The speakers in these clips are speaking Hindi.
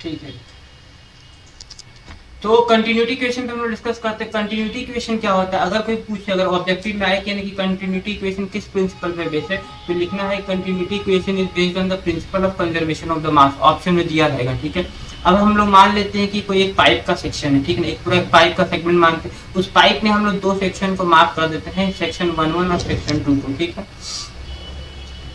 ठीक है, तो कंटिन्यूटी इक्वेशन पे हम लोग डिस्कस करते हैं। कंटिन्यूटी इक्वेशन क्या होता है, अगर कोई पूछे, अगर ऑब्जेक्टिव में आए कि यानी कि कंटिन्यूटी इक्वेशन किस प्रिंसिपल पे बेस्ड है, तो लिखना है continuity equation is based on the principle of conservation of the mass, option में दिया रहेगा। ठीक है, अब हम लोग मान लेते हैं कि कोई एक पाइप का सेक्शन है, ठीक है ना, एक पूरा पाइप का सेगमेंट मानते हैं, उस पाइप में हम लोग दो सेक्शन को मार्क कर देते हैं, सेक्शन 1 और सेक्शन 2। ठीक है,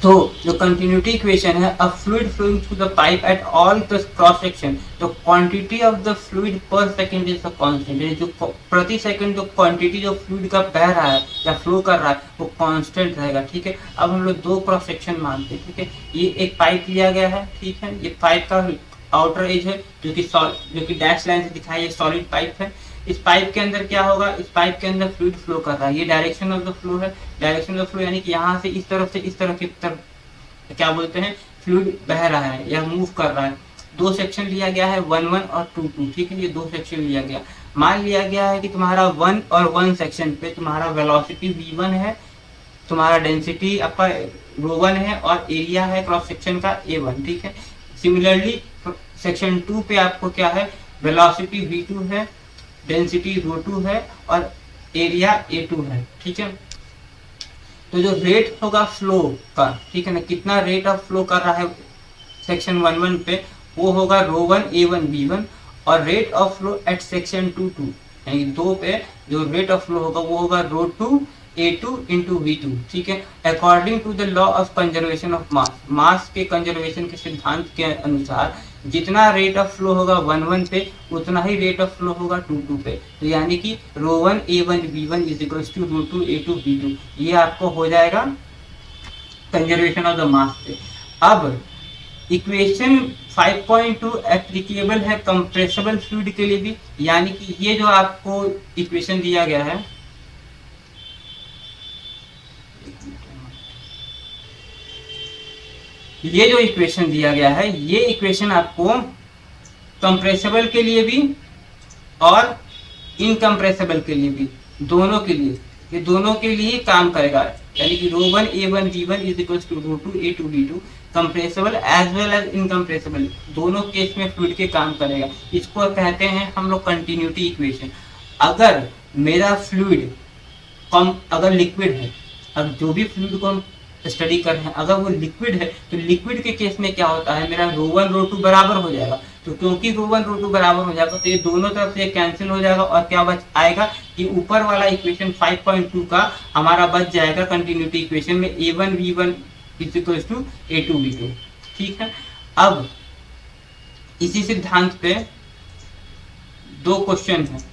तो जो कंटिन्यूटी इक्वेशन है, a fluid flowing through the pipe at all the cross section, तो quantity of the fluid per second is the constant, जो प्रति सेकंड जो क्वांटिटी जो फ्लूइड का बह रहा है या फ्लो कर रहा है वो कांस्टेंट रहेगा। ठीक है, अब हम लोग दो क्रॉस सेक्शन मानते हैं। ठीक है, ये एक पाइप लिया गया है, ठीक है, ये पाइप का आउटर एज है जो कि डैश लाइन से दिखाई है, सॉलिड पाइप है। इस पाइप के अंदर क्या होगा, इस पाइप के अंदर फ्लूइड फ्लो कर रहा है, ये डायरेक्शन ऑफ द फ्लो है। डायरेक्शन ऑफ फ्लो यानी कि यहाँ से इस तरफ से इस तरफ की तरफ क्या बोलते हैं, फ्लूइड बह रहा है या मूव कर रहा है। दो सेक्शन लिया गया है 1 और 2। ठीक है, ये दो सेक्शन लिया गया, मान लिया गया है कि तुम्हारा 1 और 1 सेक्शन पे तुम्हारा वेलोसिटी v1 है, तुम्हारा डेंसिटी आपका ρ1 है और एरिया है क्रॉस सेक्शन का a1। ठीक है, सिमिलरली सेक्शन 2 पे आपको क्या है, वेलोसिटी v2 है, डेंसिटी ρ2 है और एरिया a2 है। ठीक है, तो जो रेट होगा फ्लो का, ठीक है ना, कितना रेट ऑफ फ्लो कर रहा है सेक्शन 1 पे, वो होगा ρ1 a1 b1, और rate of flow at section 2 यानी 2 पे जो रेट ऑफ फ्लो होगा वो होगा ρ2 a2 इंटू v2। ठीक है, according to the law of conservation of mass, mass के कंजर्वेशन के सिद्धांत के अनुसार जितना रेट ऑफ फ्लो होगा 1 पे उतना ही रेट ऑफ फ्लो होगा 2 पे, तो यानी कि ρ1 a1 b1 is equals to ρ2 a2 b2, ये आपको हो जाएगा कंजर्वेशन ऑफ द मास पे। अब इक्वेशन 5.2 एप्लीकेबल है कंप्रेसिबल फ्लूइड के लिए भी, यानी कि ये जो आपको इक्वेशन दिया गया है, ये जो इक्वेशन दिया गया है, ये इक्वेशन आपको कंप्रेसिबल के लिए भी और इनकम्प्रेसिबल के लिए भी, दोनों के लिए, ये दोनों के लिए काम करेगा। यानी कि ρ1 a1 b1 is equals to ρ2 a2 b2, compressible as well as incompressible, दोनों केस में फ्लूइड के काम करेगा। इसको कहते हैं हम लोग कंटिन्यूटी इक्वेशन। अगर मेरा फ्लूइड अगर लिक्विड है, अब जो भी फ्लूइड को हम स्टडी कर रहे हैं अगर वो लिक्विड है, तो लिक्विड के केस में क्या होता है, मेरा ρ1 ρ2 बराबर हो जाएगा। तो क्योंकि ρ1 ρ2 बराबर हो जाएगा तो ये दोनों तरफ से कैंसिल हो जाएगा और क्या बच आएगा कि ऊपर वाला इक्वेशन 5.2 का हमारा बच जाएगा कंटिन्यूटी इक्वेशन में a1 v1 is equal to a2 v2। ठीक है, अब इसी सिद्धांत पे दो क्वेश्चन है,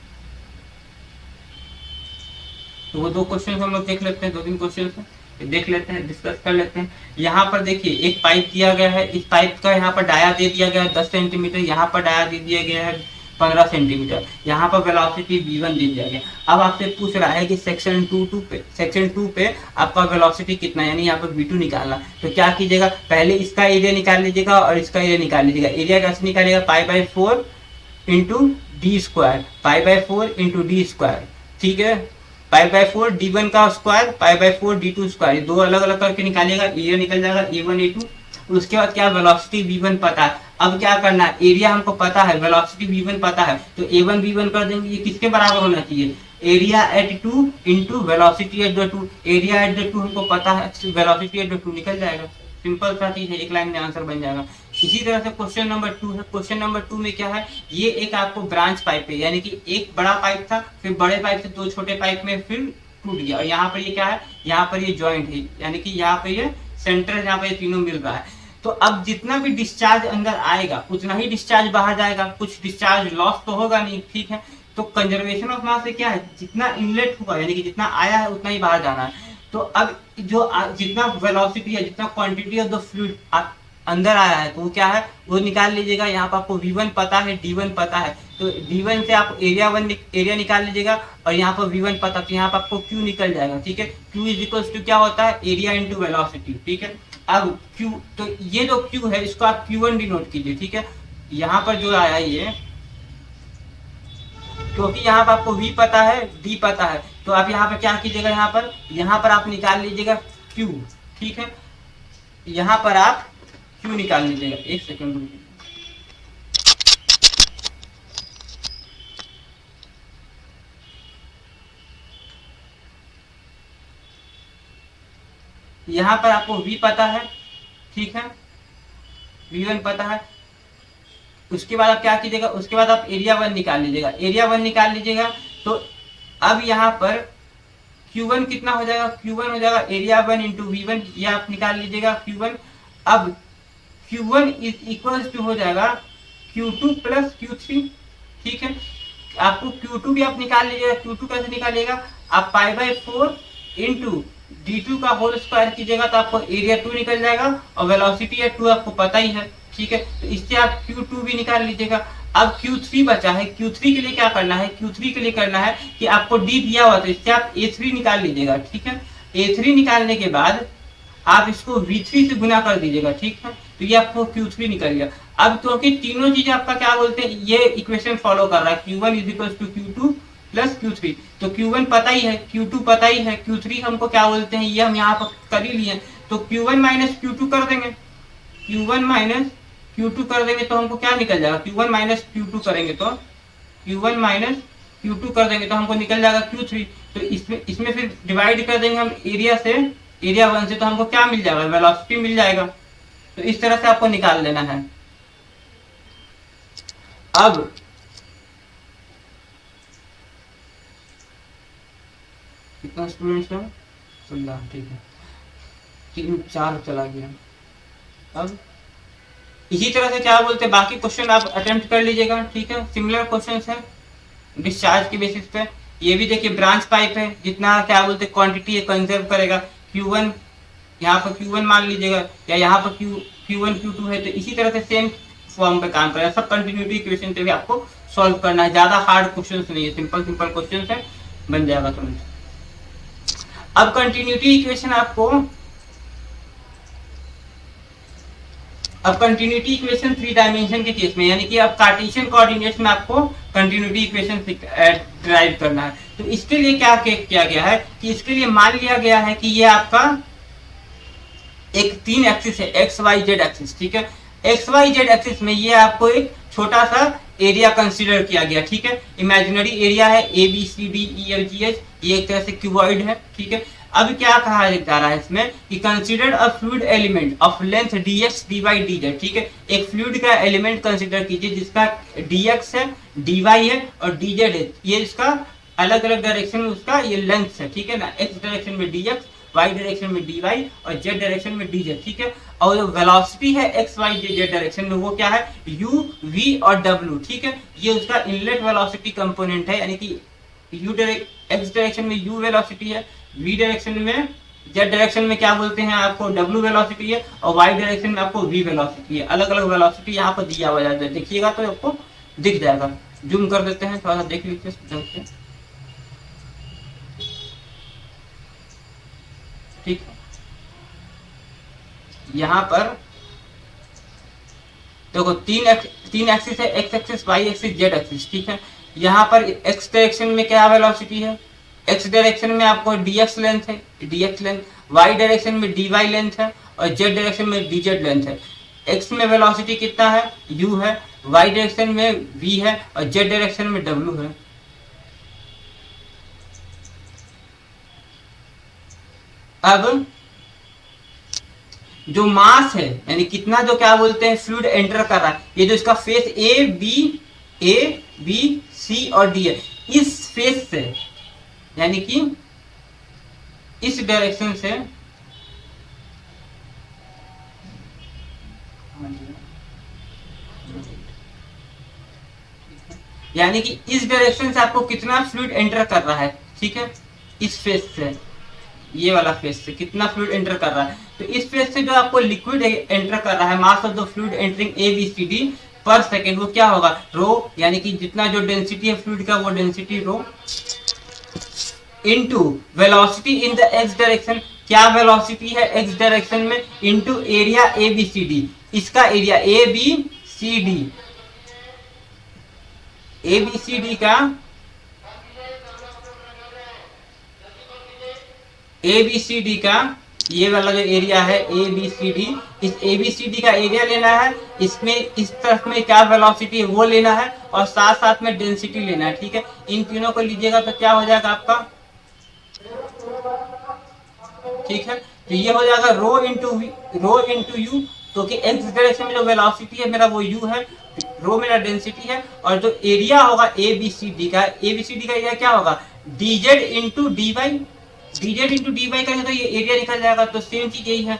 तो वो दो क्वेश्चन हम लोग देख लेते हैं, 2-3 क्वेश्चन देख लेते हैं, डिस्कस कर लेते हैं। यहाँ पर देखिए एक पाइप दिया गया है, इस पाइप का यहाँ पर डाया दे दिया गया है 10 सेंटीमीटर, यहाँ पर डाया दे दिया गया है 15 सेंटीमीटर, यहाँ पर वेलोसिटी v1 दे दिया गया। अब आपसे पूछ रहा है कि सेक्शन 2 पे आपका वेलोसिटी कितना है, यानी यहाँ पर v2 निकालना। तो क्या कीजिएगा, पहले इसका एरिया निकाल लीजिएगा और इसका एरिया निकाल लीजिएगा। एरिया कैसे निकालिएगा, π/4 into D square, π/4 into D square. ठीक है, π/4 d1 का स्क्वायर, π/4 d2 स्क्वायर, दो अलग अलग करके निकालिएगा, एरिया निकल जाएगा a1 a2। उसके बाद क्या, वेलोसिटी v1 पता है। अब क्या करना है, एरिया हमको पता है, वेलोसिटी v1 पता है, तो a1 v1 कर देंगे। ये किसके बराबर होना चाहिए, area at 2 into velocity at the 2। Area at the 2 हमको पता है, वेलोसिटी एट द 2 निकल जाएगा। सिंपल सा चीज है, एक लाइन में आंसर बन जाएगा। इसी तरह से क्वेश्चन नंबर 2 है। क्वेश्चन नंबर 2 में क्या है, ये एक आपको ब्रांच पाइप है, यानी कि एक बड़ा पाइप था, फिर बड़े पाइप से दो छोटे पाइप में फिर टूट गया, और यहाँ पर ये क्या है, यहाँ पर ये जॉइंट है, यानी कि यहाँ पर ये सेंटर है जहाँ पर ये तीनों मिल रहा है। तो अब जितना भी डिस्चार्ज अंदर आएगा उतना ही डिस्चार्ज बाहर जाएगा, कुछ डिस्चार्ज लॉस तो होगा नहीं। ठीक है, तो कंजर्वेशन ऑफ मास से क्या है, जितना इनलेट होगा यानी कि जितना आया है उतना ही बाहर जाना है। तो अब जो जितना वेलोसिटी है, जितना क्वांटिटी ऑफ द फ्लूइड अंदर आया है, तो वो क्या है, वो निकाल लीजिएगा। यहाँ पर आपको v1 पता है, d1 पता है, तो d1 से आप एरिया निकाल लीजिएगा, और यहाँ पर v1 पता, तो यहाँ पर आपको q निकल जाएगा। ठीक है, q इज इक्वल्स टू क्या होता है, एरिया इंटू वेलोसिटी। ठीक है, अब q, तो ये जो q है इसको आप q1 डिनोट कीजिए। ठीक है, यहाँ पर जो आया ये, क्योंकि यहाँ पर आपको v पता है, d पता है, तो आप यहाँ पर क्या कीजिएगा, यहाँ पर आप निकाल लीजिएगा q। ठीक है, यहाँ पर आप q निकाल लीजिएगा, एक सेकंड रुकिए। यहाँ पर आपको V पता है, ठीक है, V1 पता है। उसके बाद आप क्या कीजिएगा, उसके बाद आप एरिया 1 निकाल लीजिएगा, एरिया 1 निकाल लीजिएगा। तो अब यहाँ पर Q1 कितना हो जाएगा, Q1 हो जाएगा एरिया 1 इंटू V1, ये आप निकाल लीजिएगा Q1। अब Q1 इज इक्वल टू हो जाएगा Q2 प्लस Q3, ठीक है। आपको Q2 भी आप निकाल लीजिएगा, Q2 कैसे निकालिएगा, आप π/4 इंटू D2 का होल स्क्वायर कीजिएगा तो आपको एरिया 2 निकल जाएगा, और वेलोसिटी है 2 आपको पता ही है, ठीक है। तो इससे आप Q2 भी निकाल लीजिएगा। अब Q3 बचा है, Q3 के लिए क्या करना है, Q3 के लिए करना है कि आपको D दिया हुआ तो इससे आप A3 निकाल लीजिएगा, ठीक है। A3 निकालने के बाद आप इसको V3 से गुना कर दीजिएगा, ठीक है। तो ये आपको Q3 निकल गया। अब क्योंकि तीनों चीजें आपका क्या बोलते हैं, ये इक्वेशन फॉलो कर रहा है, Q1 is equal to Q2 plus Q3। तो Q1 पता ही है, Q2 पता ही है, Q3 हमको क्या बोलते हैं, ये हम यहाँ पर कर ही लिए। तो Q1 माइनस Q2 कर देंगे, Q1 माइनस Q2 कर देंगे तो हमको क्या निकल जाएगा, Q1 माइनस Q2 करेंगे तो Q1 माइनस Q2 कर देंगे तो हमको निकल जाएगा Q3। तो इसमें फिर डिवाइड कर देंगे हम एरिया से, एरिया 1 से, तो हमको क्या मिल जाएगा, वेलोसिटी मिल जाएगा। तो इस तरह से आपको निकाल लेना है। अब कितना स्टूडेंट्स है, 16, ठीक है, 3-4 चला गया। अब इसी तरह से क्या बोलते हैं, बाकी क्वेश्चन आप अटेम्प्ट कर लीजिएगा, ठीक है। सिमिलर क्वेश्चन है डिस्चार्ज के बेसिस पे। ये भी देखिए ब्रांच पाइप है, जितना क्या बोलते हैं क्वांटिटी कंजर्व करेगा, Q1 यहाँ पर Q1 मान लीजिएगा, या यहाँ पर Q1 Q2 है, तो इसी तरह से सेम फॉर्म पे काम करेगा। सब कंटिन्यूटी इक्वेशन पे भी आपको सॉल्व करना है, ज्यादा हार्ड क्वेश्चन नहीं है, सिंपल सिंपल क्वेश्चन है, बन जाएगा तुरंत। अब कंटिन्यूटी इक्वेशन आपको, अब कंटिन्यूटी इक्वेशन 3 डायमेंशन के केस में, यानी कि अब कार्टेशियन कोऑर्डिनेट्स में आपको कंटिन्यूटी इक्वेशन ड्राइव करना है। तो इसके लिए क्या किया गया है कि इसके लिए मान लिया गया है कि ये आपका एक 3 एक्सिस है, एक्स वाई जेड एक्सिस, ठीक है। एक्स वाई जेड एक्सिस में ये आपको एक छोटा सा एरिया कंसीडर किया गया, ठीक है। इमेजिनरी एरिया है ABCDEFGH, ये एक तरह से क्यूबॉइड है, ठीक है। अब क्या कहा जा रहा है इसमें कि consider a fluid element of length dx dy dz, ठीक है। एक फ्लूइड का एलिमेंट कंसीडर कीजिए जिसका dx है, dy है और dz है, ये इसका अलग अलग डायरेक्शन में उसका ये लेंथ है, ठीक है ना। x डायरेक्शन में dx, y डायरेक्शन में dy और z डायरेक्शन में dz, ठीक है। और जो वेलोसिटी है x y z डायरेक्शन में वो क्या है, u v और w, ठीक है। ये उसका इनलेट वेलोसिटी कंपोनेंट है, यानी कि x डायरेक्शन में u वेलोसिटी है, v डायरेक्शन में, z डायरेक्शन में क्या बोलते हैं आपको w वेलोसिटी है, और y डायरेक्शन में आपको v वेलोसिटी है। अलग अलग वेलोसिटी यहाँ पर दिया हुआ है, देखिएगा तो आपको दिख जाएगा। जूम कर देते हैं, थोड़ा सा देख लीजिए, ठीक है। यहाँ पर देखो तीन एक्सिस है, x axis, y axis, z axis, ठीक है। यहाँ पर x डायरेक्शन में क्या वेलोसिटी है, x डायरेक्शन में आपको dx लेंथ है, dx लेंथ, y डायरेक्शन में dy लेंथ है और z डायरेक्शन में dz लेंथ है। x में वेलोसिटी कितना है, u है, y डायरेक्शन में v है और z डायरेक्शन में w है। अब जो मास है, यानी कितना जो क्या बोलते हैं फ्लूइड एंटर कर रहा है, ये जो इसका फेस ए बी सी और डी है, इस फेस से, यानी कि इस डायरेक्शन से, यानी कि इस डायरेक्शन से आपको कितना फ्लूइड एंटर कर रहा है, ठीक है। इस फेस से, ये वाला फेस से कितना फ्लूइड एंटर कर रहा है, तो इस फेस से जो आपको लिक्विड एंटर कर रहा है, मास of the fluid entering ABCD पर सेकेंड, वो क्या होगा, रो, यानी कि जितना जो डेंसिटी है फ्लूइड का वो density rho, into velocity in the x direction, क्या वेलोसिटी है x डायरेक्शन में, इनटू एरिया ABCD, इसका एरिया ABCD का ABCD का ये वाला जो एरिया है ABCD, इस ABCD का एरिया लेना है, इसमें इस तरफ में क्या वेलोसिटी है वो लेना है और साथ साथ में डेंसिटी लेना है, ठीक है। इन तीनों को लीजिएगा तो क्या हो जाएगा आपका, ठीक है। तो ये हो जाएगा रो इंटू यू, क्योंकि एक्स डायरेक्शन में जो वेलोसिटी है मेरा वो यू है, रो मेरा डेंसिटी है, और जो एरिया होगा एबीसीडी का एरिया क्या होगा dz into d y, dz into d y करेंगे तो ये एरिया निकल जाएगा। तो सेम चीज यही है,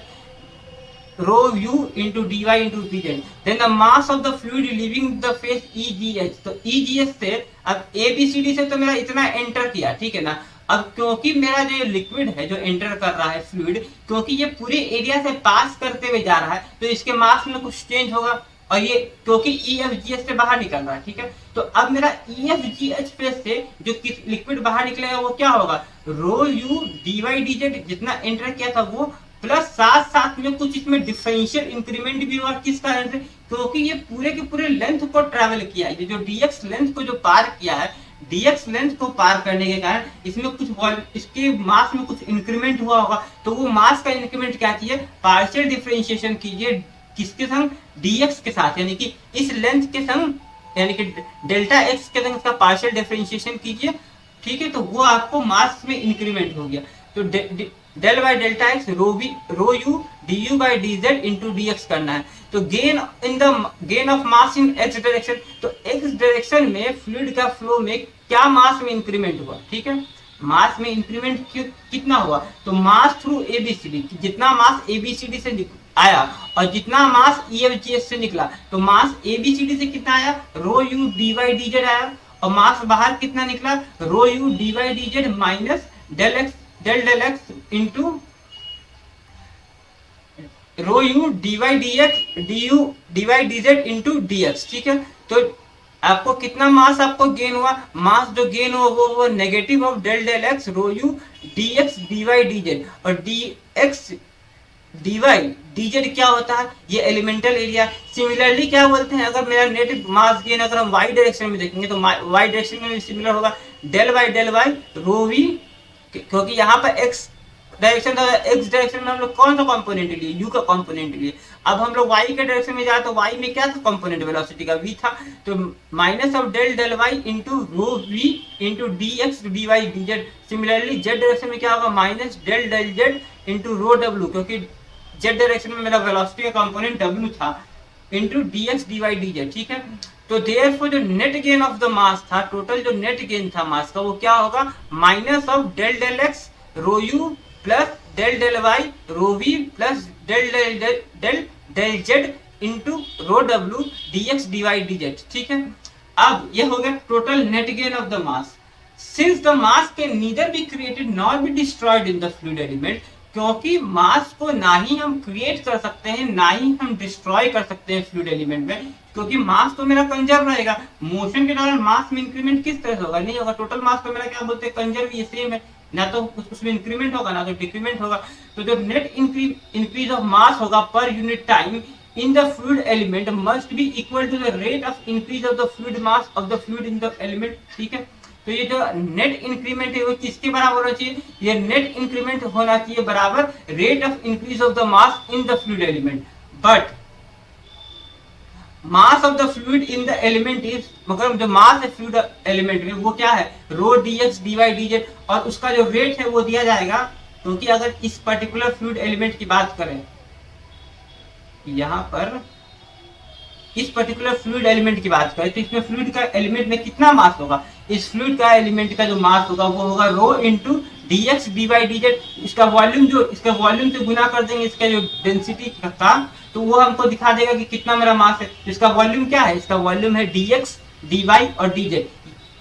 rho u into d y into dz। Then the mass of the fluid living the face EGH, तो EGH से अब ABCD से तो मेरा इतना एंटर किया, ठीक है ना। अब क्योंकि मेरा जो लिक्विड है जो एंटर कर रहा है फ्लूइड, क्योंकि ये पूरे एरिया से पास करते हुए जा रहा है तो इसके मास में कुछ चेंज होगा, और ये क्योंकि EFGH से बाहर निकल रहा है, ठीक है। तो अब मेरा EFGH फेस से जो लिक्विड बाहर निकलेगा वो क्या होगा, rho you D Y D Z, जितना एंटर किया था वो, प्लस साथ साथ में कुछ इसमें डिफरेंशियल इंक्रीमेंट भी हुआ। किस कारण से, क्योंकि ये पूरे के पूरे लेंथ को ट्रैवल किया है, ये जो dx लेंथ को जो पार किया है, dx लेंथ को पार करने के कारण इसमें कुछ इसके मास में कुछ इंक्रीमेंट हुआ होगा। तो वो मास का इंक्रीमेंट क्या कीजिए, पार्शियल डिफरेंशिएशन कीजिए, किसके संग, dx के साथ, यानी कि इस लेंथ के संग, यानी कि डेल्टा एक्स के संग इसका पार्शियल डिफरेंशिएशन कीजिए, ठीक है। तो वो आपको मास में इंक्रीमेंट हो गया। तो del by delta x rho you d u by d Z into D x करना है। तो gain of mass in x direction, तो एक्स डायरेक्शन में फ्लूइड का फ्लो में क्या मास में इंक्रीमेंट हुआ, ठीक है। मास में इंक्रीमेंट कितना हुआ, तो मास थ्रू एबीसीडी, जितना मास एबीसीडी से आया और जितना मास ईएफजीएच से निकला, तो मास एबीसीडी से कितना आया, rho you D Y D Z आया, और मास बाहर कितना निकला, rho you D Y D Z minus del del x into rho you D Y D x D Y D Z into D X, ठीक है। तो आपको कितना मास आपको गेन हुआ, मास जो गेन हुआ वो negative of del x rho you D x D Y D Z, और D x D Y D Z क्या होता है, ये एलिमेंटल एरिया। सिमिलरली क्या बोलते हैं, अगर मेरा नेट मास गेन अगर हम वाई डायरेक्शन में देखेंगे तो वाई डायरेक्शन में भी सिमिलर होगा, डेल वाई रो वी, क्योंकि यहाँ पर एक्स डायरेक्शन था, एक्स डायरेक्शन में हम लोग कौन सा कंपोनेंट लिए, यू का कंपोनेंट लिए। अब हम लोग वाई के डायरेक्शन में जाए तो वाई में क्या था कंपोनेंट, वेलोसिटी का वी था, तो minus of del y into rho v into D x D Y D z. Similarly z direction में क्या होगा, minus del z into rho डब्ल्यू, क्योंकि जेड डायरेक्शन में मेरा वेलोसिटी का कंपोनेंट डब्ल्यू था, into D x D Y D z, ठीक है। तो देयरफॉर जो net gain of the mass था, टोटल जो नेट गेन था मास का, वो क्या होगा, minus of del x rho u plus del y rho v plus del z into rho डब्ल्यू d x D Y D z, ठीक है। अब ये हो गया total net gain of the mass. Since the mass can neither be created nor be destroyed in the fluid element, क्योंकि मास को ना ही हम क्रिएट कर सकते हैं ना ही हम डिस्ट्रॉय कर सकते हैं फ्लूइड एलिमेंट में, क्योंकि मास तो मेरा कंजर्व रहेगा। मोशन के दौरान मास में इंक्रीमेंट किस तरह से होगा, नहीं होगा। टोटल मास तो मेरा क्या बोलते हैं, कंजर्व, ये सेम है, ना तो उसमें इंक्रीमेंट होगा ना तो डिक्रीमेंट होगा। तो जो नेट इंक्रीज ऑफ मास होगा per unit time in the fluid element must be equal to the rate of increase of the fluid mass of the fluid in the element, ठीक है। तो ये जो नेट इंक्रीमेंट है वो किसके बराबर होना चाहिए, ये नेट इंक्रीमेंट होना चाहिए बराबर rate of increase of the mass in the fluid element. But mass of the fluid in the element is, मतलब जो मास है फ्लूइड एलिमेंट में वो क्या है, rho D x D Y D Z, और उसका जो रेट है वो दिया जाएगा। क्योंकि अगर इस पर्टिकुलर फ्लूइड एलिमेंट की बात करें, यहाँ पर इस पर्टिकुलर फ्लूइड एलिमेंट की बात करें तो इसमें फ्लूइड का एलिमेंट में कितना मास होगा, इस फ्लूइड का एलिमेंट का जो मास होगा वो होगा rho into D x D Y D Z. इसका वॉल्यूम से गुना कर देंगे इसका जो डेंसिटी का, तो वो हमको दिखा देगा कि कितना मेरा मास है। इसका वॉल्यूम क्या है, इसका वॉल्यूम है डी एक्स डी वाई और डी जेड।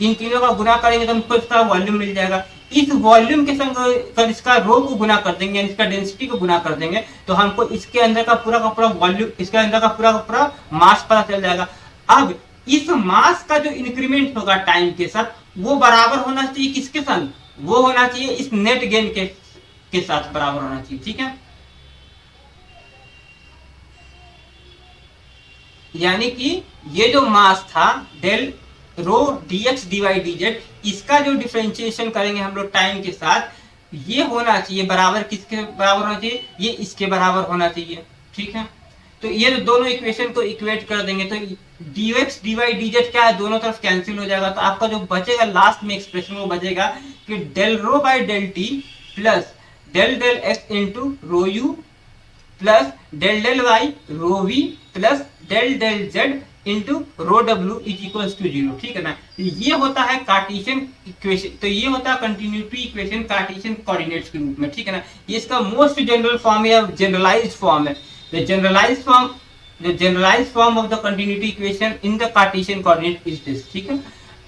इन तीनों का गुना करेंगे तो हमको इसका वॉल्यूम मिल जाएगा। इस वॉल्यूम के संग अगर इसका रो को गुना कर देंगे, इसका डेंसिटी को गुना कर देंगे, तो हमको इसके अंदर का पूरा वॉल्यूम, इसके अंदर का पूरा मास पता चल जाएगा। अब इस मास का जो इंक्रीमेंट होगा टाइम के साथ वो बराबर होना चाहिए किसके संग, वो होना चाहिए इस नेट गेन के साथ बराबर होना चाहिए, ठीक है। यानी कि ये जो मास था del rho D x D Y D Z, इसका जो डिफरेंशिएशन करेंगे हम लोग टाइम के साथ, ये होना चाहिए बराबर किसके बराबर होना चाहिए, ये इसके बराबर होना चाहिए, ठीक है। तो ये दोनों इक्वेशन को इक्वेट कर देंगे तो d x D Y D Z क्या है, दोनों तरफ कैंसिल हो जाएगा। तो आपका जो बचेगा लास्ट में एक्सप्रेशन वो बचेगा कि del rho by del t plus del del x into rho u plus del del y rho v plus del del z into rho डब्ल्यू इज इक्वल्स टू 0, ठीक है ना। तो ये होता है कार्टेशियन इक्वेशन, तो ये होता है कंटिन्यूटी इक्वेशन कार्टेशियन कोऑर्डिनेट्स के रूप में, ठीक है ना। ये इसका मोस्ट जनरल फॉर्म या जनरलाइज्ड फॉर्म है। The generalized form of the continuity equation in the Cartesian coordinate is this, ठीक है।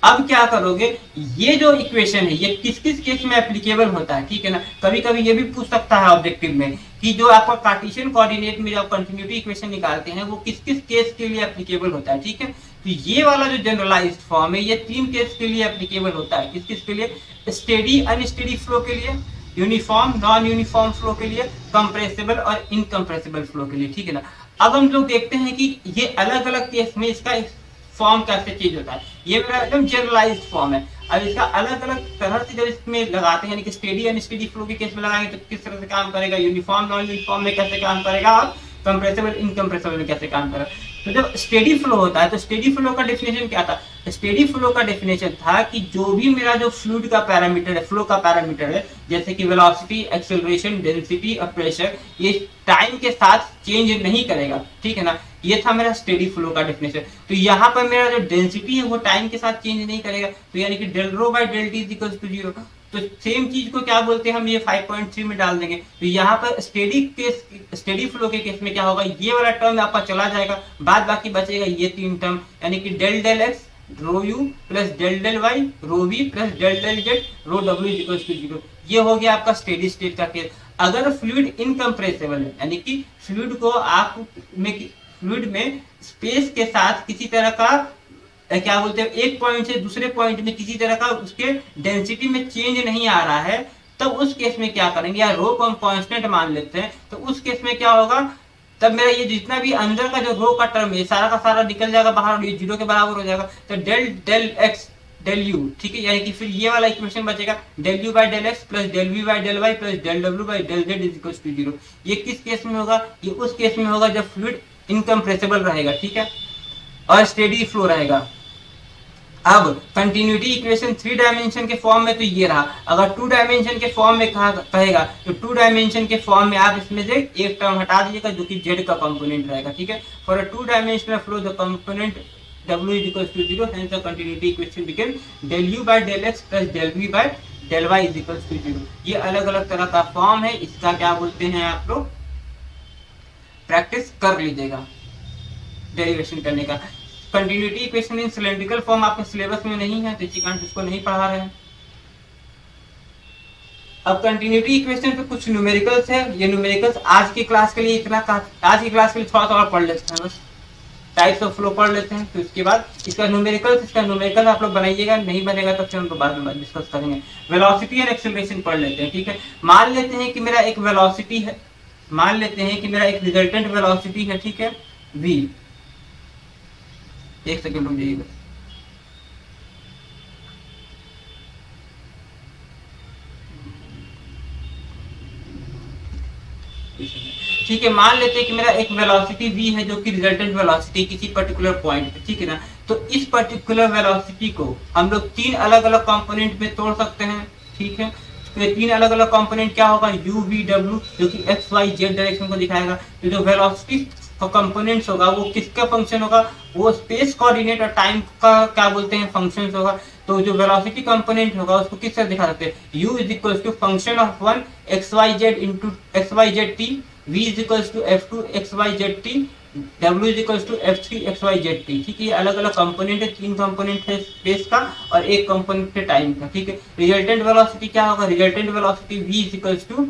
अब क्या करोगे, ये जो इक्वेशन है ये किस किस केस में एप्लीकेबल होता है, ठीक है ना। कभी कभी ये भी पूछ सकता है ऑब्जेक्टिव में कि जो आपका कार्टेशियन कोऑर्डिनेट में जो कंटिन्यूटी इक्वेशन निकालते हैं वो किस किस केस के लिए एप्लीकेबल होता है, ठीक है। तो ये वाला जो जनरलाइज्ड फॉर्म है ये 3 केस के लिए एप्लीकेबल होता है। किस किस के लिए, स्टेडी अनस्टेडी फ्लो के लिए, यूनिफॉर्म नॉन यूनिफॉर्म फ्लो के लिए, कंप्रेसिबल और इनकंप्रेसिबल फ्लो के लिए, ठीक है ना। अब हम लोग देखते हैं कि ये अलग अलग केस में इसका फॉर्म कैसे चेंज होता है। ये मेरा एकदम जनरलाइज्ड फॉर्म है। अब इसका अलग अलग तरह से जब इसमें लगाते हैं, यानी कि स्टेडी अनस्टेडी फ्लो के केस में लगाएंगे तो किस तरह से काम करेगा, यूनिफॉर्म नॉन यूनिफॉर्म में कैसे काम करेगा और कंप्रेसिबल इनकंप्रेसिबल में कैसे काम करेगा। तो जब स्टेडी फ्लो होता है तो स्टेडी फ्लो का डेफिनेशन क्या था, स्टेडी फ्लो का डेफिनेशन था कि जो भी मेरा जो फ्लूइड का पैरामीटर है, फ्लो का पैरामीटर है, जैसे कि वेलोसिटी, एक्सेलरेशन, डेंसिटी और प्रेशर, ये टाइम के साथ चेंज नहीं करेगा, ठीक है ना। ये था मेरा स्टेडी फ्लो का डेफिनेशन। तो यहाँ पर मेरा जो डेंसिटी है वो टाइम के साथ चेंज नहीं करेगा, तो यानी कि del rho by del t is equal to 0। तो सेम चीज को क्या बोलते हैं हम, ये 5.3 में डाल देंगे। तो यहाँ पर स्टेडी फ्लो के केस में क्या होगा, ये वाला टर्म आपका चला जाएगा, बाद बाकी बचेगा ये 3 टर्म, यानी कि del del x rho u plus del del y rho v plus del del z rho डब्ल्यू इज इक्वल टू 0। ये हो गया आपका स्टेडी स्टेट का केस। अगर फ्लूइड इनकंप्रेसिबल है, यानी कि फ्लूइड को आप फ्लूइड में स्पेस के साथ किसी तरह का क्या बोलते हैं, एक पॉइंट से दूसरे पॉइंट में किसी तरह का उसके डेंसिटी में चेंज नहीं आ रहा है, तब उस केस में क्या करेंगे, या रो को हम कांस्टेंट मान लेते हैं, तो उस केस में क्या होगा, तब मेरा ये जितना भी अंदर का जो रो का टर्म है सारा का सारा निकल जाएगा बाहर, ये 0 के बराबर हो जाएगा। तो del del x del u, ठीक है, यानी कि फिर ये वाला इक्वेशन बचेगा del u by del x plus del v by del y plus del डब्ल्यू by del z is equal to 0। ये किस केस में होगा, ये उस केस में होगा जब फ्लूइड इनकंप्रेसिबल रहेगा, ठीक है, और स्टेडी फ्लो रहेगा। अब कंटिन्यूटी इक्वेशन 3 डायमेंशन के फॉर्म में तो ये रहा, अगर 2 डायमेंशन के फॉर्म में कहेगा तो 2 डायमेंशन के फॉर्म में आप इसमें से एक टर्म हटा दीजिएगा जो कि जेड का कंपोनेंट रहेगा, ठीक है। For a 2 dimensional flow the component w is equals to 0, hence the continuity equation becomes del u by del x plus del v by del y is equals to 0। ये अलग अलग तरह का फॉर्म है, इसका क्या बोलते हैं आप लोग प्रैक्टिस कर लीजिएगा डेरिवेशन करने का। कंटिन्यूटी इक्वेशन इन सिलेंड्रिकल फॉर्म आपके सिलेबस में नहीं है तो इसी कारण इसको नहीं पढ़ा रहे हैं। अब कंटिन्यूटी इक्वेशन पे कुछ न्यूमेरिकल्स है, ये न्यूमेरिकल्स आज की क्लास के लिए इतना, आज की क्लास के लिए थोड़ा सा और पढ़ लेते हैं, बस टाइप्स ऑफ फ्लो पढ़ लेते हैं, तो इसके बाद इसका न्यूमेरिकल आप लोग बनाइएगा, नहीं बनेगा तो फिर उनको बाद में डिस्कस करेंगे। वेलोसिटी एंड एक्सेलरेशन पढ़ लेते हैं, ठीक है। मान लेते हैं कि मेरा एक वेलोसिटी है, मान लेते हैं कि मेरा एक रिजल्टेंट वेलोसिटी है, ठीक है, v। एक सेकंड रुक जाइएगा। ठीक है, मान लेते हैं कि मेरा एक वेलोसिटी v है जो कि रिजल्टेंट वेलोसिटी किसी पर्टिकुलर पॉइंट पे, ठीक है ना। तो इस पर्टिकुलर वेलोसिटी को हम लोग 3 अलग अलग कंपोनेंट में तोड़ सकते हैं, ठीक है। तो ये 3 अलग अलग कंपोनेंट क्या होगा, u v w, जो कि x y z डायरेक्शन को दिखाएगा। तो जो वेलोसिटी का कंपोनेंट्स होगा वो किसका फंक्शन होगा, वो स्पेस कोऑर्डिनेट और टाइम का क्या बोलते हैं फंक्शंस होगा। तो जो वेलोसिटी कंपोनेंट होगा उसको किस तरह दिखा सकते हैं, u is equal to function of 1 xyz into xyzt, v is equal to f2 xyzt, w is equal to f3 xyzt, ठीक है। ये अलग अलग कंपोनेंट है, 3 कंपोनेंट है स्पेस का और एक कंपोनेंट है टाइम का, ठीक है। रिजल्टेंट वेलोसिटी क्या होगा, resultant velocity v is equal to